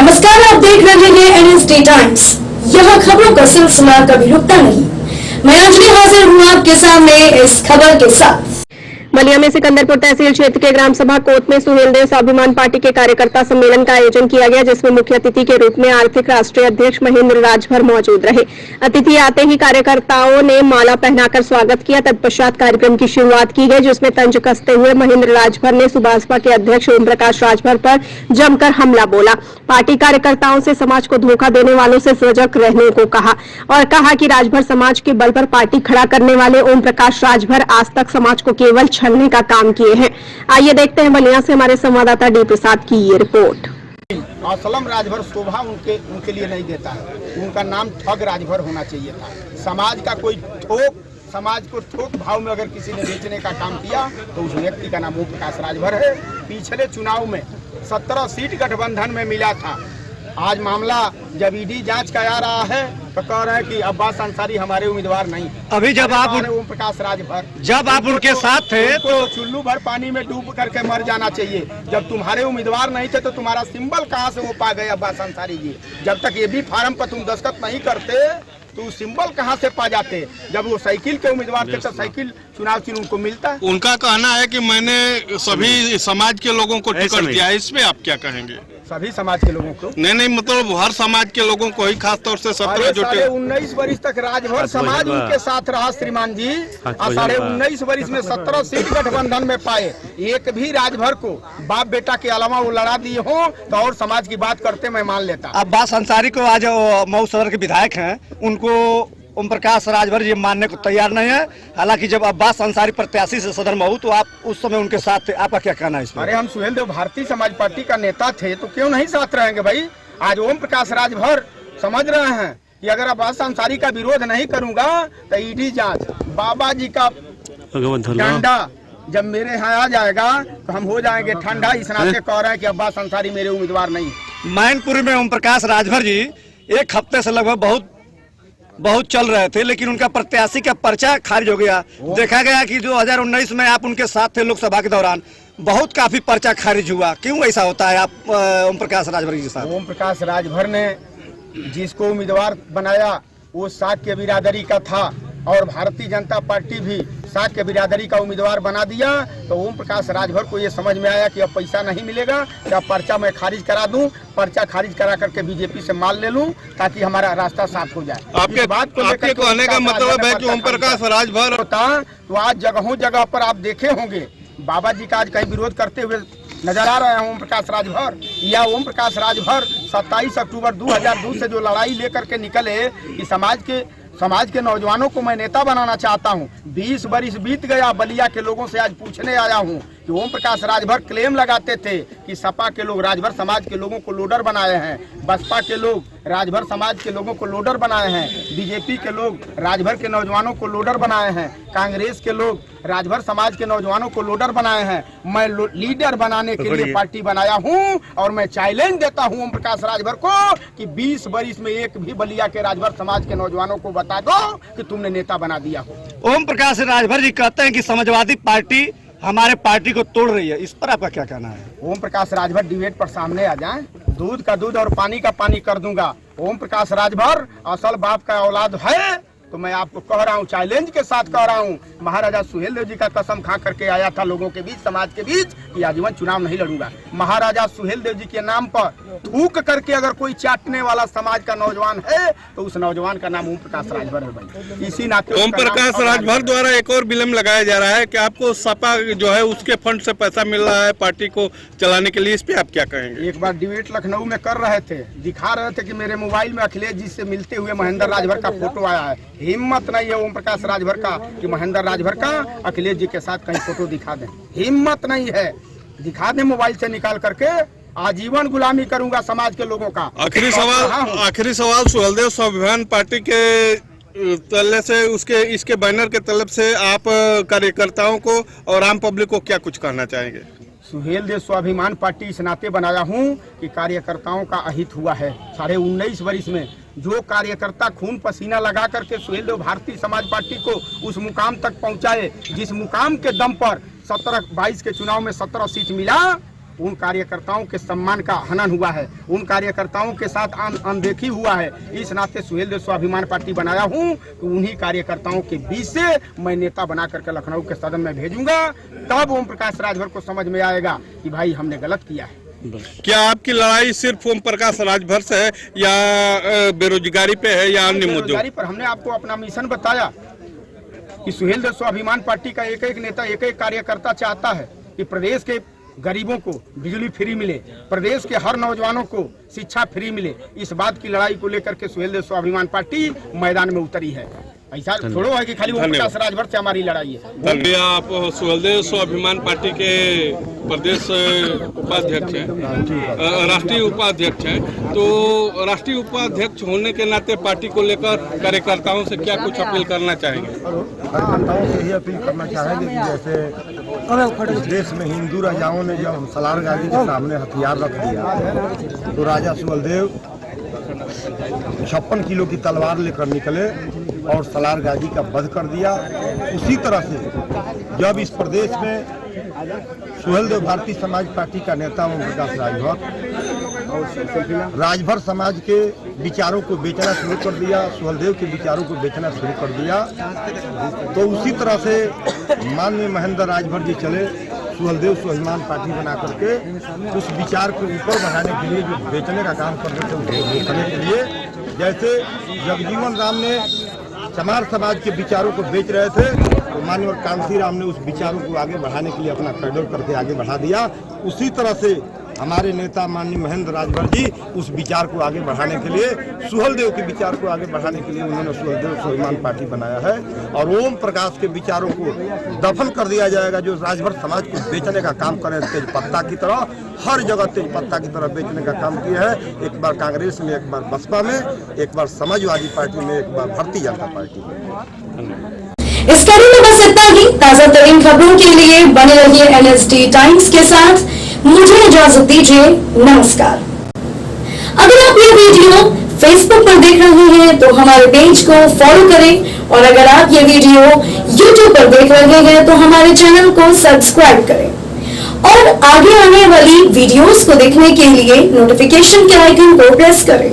नमस्कार, आप देख रहे हैं एनएसडी टाइम्स। यहाँ खबरों का सिलसिला कभी रुकता नहीं। मैं अंजलि हाजिर हूँ आपके सामने इस खबर के साथ। बलिया में सिकंदरपुर तहसील क्षेत्र के ग्राम सभा कोत में सुहेलदेव स्वाभिमान पार्टी के कार्यकर्ता सम्मेलन का आयोजन किया गया, जिसमें मुख्य अतिथि के रूप में आर्थिक राष्ट्रीय अध्यक्ष महेंद्र राजभर मौजूद रहे। अतिथि आते ही कार्यकर्ताओं ने माला पहनाकर स्वागत किया। तत्पश्चात कार्यक्रम की शुरुआत की गई, जिसमें तंज कसते हुए महेंद्र राजभर ने सुभाषपा के अध्यक्ष ओम प्रकाश राजभर पर जमकर हमला बोला। पार्टी कार्यकर्ताओं से समाज को धोखा देने वालों से सजग रहने को कहा और कहा कि राजभर समाज के बल पर पार्टी खड़ा करने वाले ओम प्रकाश राजभर आज तक समाज को केवल छलने का काम किए हैं। आइए देखते हैं बलिया से हमारे संवाददाता डी प्रसाद की ये रिपोर्ट। असलम राजभर शोभा उनके लिए नहीं देता है। उनका नाम ठग राजभर होना चाहिए था। समाज का कोई समाज को थोक भाव में अगर किसी ने बेचने का काम किया तो उस व्यक्ति का नाम ओम प्रकाश राजभर है। पिछले चुनाव में 17 सीट गठबंधन में मिला था। आज मामला जब ईडी जांच का आ रहा है तो कह रहे हैं कि अब्बास अंसारी हमारे उम्मीदवार नहीं। अभी जब आप ओम प्रकाश राजभर जब आप उनके साथ थे तो चुल्लू भर पानी में डूब करके मर जाना चाहिए। जब तुम्हारे उम्मीदवार नहीं थे तो तुम्हारा सिंबल कहाँ से वो पा गए अब्बास अंसारी जी? जब तक ये भी फार्म पर तुम दस्तखत नहीं करते तो सिंबल कहाँ से पा जाते? जब वो साइकिल के उम्मीदवार थे तो साइकिल चुनाव चिन्ह उनको मिलता। उनका कहना है कि मैंने सभी समाज के लोगों को टिकट दिया है। इसमें आप क्या कहेंगे? सभी समाज के लोगों को नहीं, मतलब हर समाज के लोगों को ही, खास तौर से 17 जो 19 वर्ष तक राजभर समाज उनके साथ रहा श्रीमान जी। 19.5 वर्ष में 17 सीट गठबंधन में पाए। एक भी राजभर को बाप बेटा के अलावा वो लड़ा दिए हो तो और समाज की बात करते मैं मान लेता। अब्बास अंसारी को आज मऊ सदर के विधायक हैं, उनको ओम प्रकाश राजभर ये मानने को तैयार नहीं है। हालांकि जब अब्बास अंसारी प्रत्याशी से सदर मऊ तो आप उस समय उनके साथ थे, आपका क्या कहना है इसमें? अरे हम सुहेलदेव भारतीय समाज पार्टी का नेता थे तो क्यों नहीं साथ रहेंगे भाई? आज ओम प्रकाश राजभर समझ रहे हैं कि अगर अब्बास अंसारी का विरोध नहीं करूंगा तो ईडी जांच बाबा जी का डंडा जब मेरे यहाँ आ जाएगा तो हम हो जाएंगे ठंडा। इस नाते कह रहे हैं कि अब्बास अंसारी मेरे उम्मीदवार नहीं। मैनपुरी में ओम प्रकाश राजभर जी एक हफ्ते से लगभग बहुत चल रहे थे, लेकिन उनका प्रत्याशी का पर्चा खारिज हो गया। देखा गया कि 2019 में आप उनके साथ थे लोकसभा के दौरान, बहुत काफी पर्चा खारिज हुआ। क्यों ऐसा होता है आप ओम प्रकाश राजभर के साथ? ओम प्रकाश राजभर ने जिसको उम्मीदवार बनाया वो शाक्य बिरादरी का था और भारतीय जनता पार्टी भी शाक्य बिरादरी का उम्मीदवार बना दिया। तो ओम प्रकाश राजभर को ये समझ में आया कि अब पैसा नहीं मिलेगा, क्या पर्चा मैं खारिज करा दूं, पर्चा खारिज करा करके बीजेपी से माल ले लूं ताकि हमारा रास्ता साफ हो जाए। आपके बात को आपके कहने का मतलब है कि ओम प्रकाश राजभर होता तो आज जगहों जगह पर आप देखे होंगे बाबा जी का आज कहीं विरोध करते हुए नजर आ रहे हैं ओम प्रकाश राजभर। या ओम प्रकाश राजभर 27 अक्टूबर 2002 से जो लड़ाई लेकर के निकले कि समाज के नौजवानों को मैं नेता बनाना चाहता हूं। 20 वर्ष बीत गया, बलिया के लोगों से आज पूछने आया हूं कि ओम प्रकाश राजभर क्लेम लगाते थे कि सपा के लोग राजभर समाज के लोगों को लोडर बनाए हैं, बसपा के लोग राजभर समाज के लोगों को लोडर बनाए हैं, बीजेपी के लोग राजभर के नौजवानों को लोडर बनाए हैं, कांग्रेस के लोग राजभर समाज के नौजवानों को लोडर बनाए हैं। मैं लीडर बनाने के लिए पार्टी बनाया हूं और मैं चैलेंज देता हूं ओम प्रकाश राजभर को कि 20 वर्ष में एक भी बलिया के राजभर समाज के नौजवानों को बता दो कि तुमने नेता बना दिया हो। ओम प्रकाश राजभर जी कहते हैं कि समाजवादी पार्टी हमारे पार्टी को तोड़ रही है, इस पर आपका क्या कहना है? ओम प्रकाश राजभर डिबेट पर सामने आ जाएं, दूध का दूध और पानी का पानी कर दूंगा। ओम प्रकाश राजभर असल बाप का औलाद है तो मैं आपको कह रहा हूँ, चैलेंज के साथ कह रहा हूँ। महाराजा सुहेलदेव जी का कसम खा करके आया था लोगों के बीच, समाज के बीच कि आजीवन चुनाव नहीं लड़ूंगा। महाराजा सुहेलदेव जी के नाम पर थूक करके अगर कोई चाटने वाला समाज का नौजवान है तो उस नौजवान का नाम ओम प्रकाश राजभर है भाई। इसी नाते ओम प्रकाश राजभर द्वारा एक और विलम्ब लगाया जा रहा है कि आपको सपा जो है उसके फंड से पैसा मिल रहा है पार्टी को चलाने के लिए। इस पे आप क्या कहेंगे? एक बार डिबेट लखनऊ में कर रहे थे, दिखा रहे थे कि मेरे मोबाइल में अखिलेश जी से मिलते हुए महेंद्र राजभर का फोटो आया है। हिम्मत नहीं है ओम प्रकाश राजभर का कि महेंद्र राजभर का अखिलेश जी के साथ कहीं फोटो दिखा दें। हिम्मत नहीं है, दिखा दें मोबाइल से निकाल करके। आजीवन गुलामी करूंगा समाज के लोगों का। आखिरी सवाल सुहेलदेव स्वाभिमान पार्टी के तले से इसके बैनर के तलब से आप कार्यकर्ताओं को और आम पब्लिक को क्या कुछ कहना चाहेंगे? सुहेलदेव स्वाभिमान पार्टी इस नाते बनाया हूं कि कार्यकर्ताओं का अहित हुआ है। 19.5 वर्ष में जो कार्यकर्ता खून पसीना लगा करके सुहेलदेव भारतीय समाज पार्टी को उस मुकाम तक पहुंचाए जिस मुकाम के दम पर 17-22 के चुनाव में 17 सीट मिला, उन कार्यकर्ताओं के सम्मान का हनन हुआ है, उन कार्यकर्ताओं के साथ अनदेखी हुआ है। इस नाते सुहेल देव स्वाभिमान पार्टी बनाया हूं कि उन्हीं कार्यकर्ताओं के बीच से मैं नेता बना करके लखनऊ के सदन में भेजूंगा। तब ओम प्रकाश राजभर को समझ में आएगा कि भाई हमने गलत किया है। क्या आपकी लड़ाई सिर्फ ओम प्रकाश राजभर से है या बेरोजगारी पे है या अन्य मुद्दों पर? हमने आपको अपना मिशन बताया कि सुहेल देव स्वाभिमान पार्टी का एक एक नेता, एक एक कार्यकर्ता चाहता है कि प्रदेश के गरीबों को बिजली फ्री मिले, प्रदेश के हर नौजवानों को शिक्षा फ्री मिले। इस बात की लड़ाई को लेकर के सुहेल देव स्वाभिमान पार्टी मैदान में उतरी है। ऐसा थोड़ो है कि खाली ओम प्रकाश राजभर से हमारी लड़ाई है। आप सुहेल देव स्वाभिमान पार्टी के प्रदेश उपाध्यक्ष हैं, राष्ट्रीय उपाध्यक्ष हैं, तो राष्ट्रीय उपाध्यक्ष होने के नाते पार्टी को लेकर कार्यकर्ताओं से क्या कुछ अपील करना चाहेंगे? कार्यकर्ताओं से यही अपील करना चाहेंगे कि जैसे इस देश में हिंदू राजाओं ने जब सलार गाजी के सामने हथियार रख दिया तो राजा सुहेलदेव 56 किलो की तलवार लेकर निकले और सलार गाजी का वध कर दिया। उसी तरह से जब इस प्रदेश में सुहेलदेव भारतीय समाज पार्टी का नेता ओम प्रकाश राजभर समाज के विचारों को बेचना शुरू कर दिया, सुहेलदेव के विचारों को बेचना शुरू कर दिया, तो उसी तरह से माननीय महेंद्र राजभर जी चले सुहेलदेव स्वाभिमान पार्टी बना करके उस विचार को ऊपर बढ़ाने के लिए जो बेचने का काम कर रहे थे उसको बेचने के लिए, जैसे जगजीवन राम ने चमार समाज के विचारों को बेच रहे थे तो माननीय कांसी राम ने उस विचारों को आगे बढ़ाने के लिए अपना पैडल करके आगे बढ़ा दिया। उसी तरह से हमारे नेता माननीय महेंद्र राजभर जी उस विचार को आगे बढ़ाने के लिए, सुहेलदेव के विचार को आगे बढ़ाने के लिए उन्होंने सुहेलदेव स्वाभिमान पार्टी बनाया है। और ओम प्रकाश के विचारों को दफन कर दिया जाएगा जो राजभर समाज को बेचने का काम करे, तेज पत्ता की तरह हर जगह तेज पत्ता की तरह बेचने का काम किया है। एक बार कांग्रेस में, एक बार बसपा में, एक बार समाजवादी पार्टी में, एक बार भारतीय जनता पार्टी में। इस कड़ी में बस इतना ही। ताजा तरीन खबरों के लिए बने रहिए NSD टाइम्स के साथ। मुझे इजाजत दीजिए, नमस्कार। अगर आप ये वीडियो फेसबुक पर देख रहे हैं तो हमारे पेज को फॉलो करें, और अगर आप ये वीडियो यूट्यूब पर देख रहे हैं तो हमारे चैनल को सब्सक्राइब करें, और आगे आने वाली वीडियोस को देखने के लिए नोटिफिकेशन के आइकन को प्रेस करें।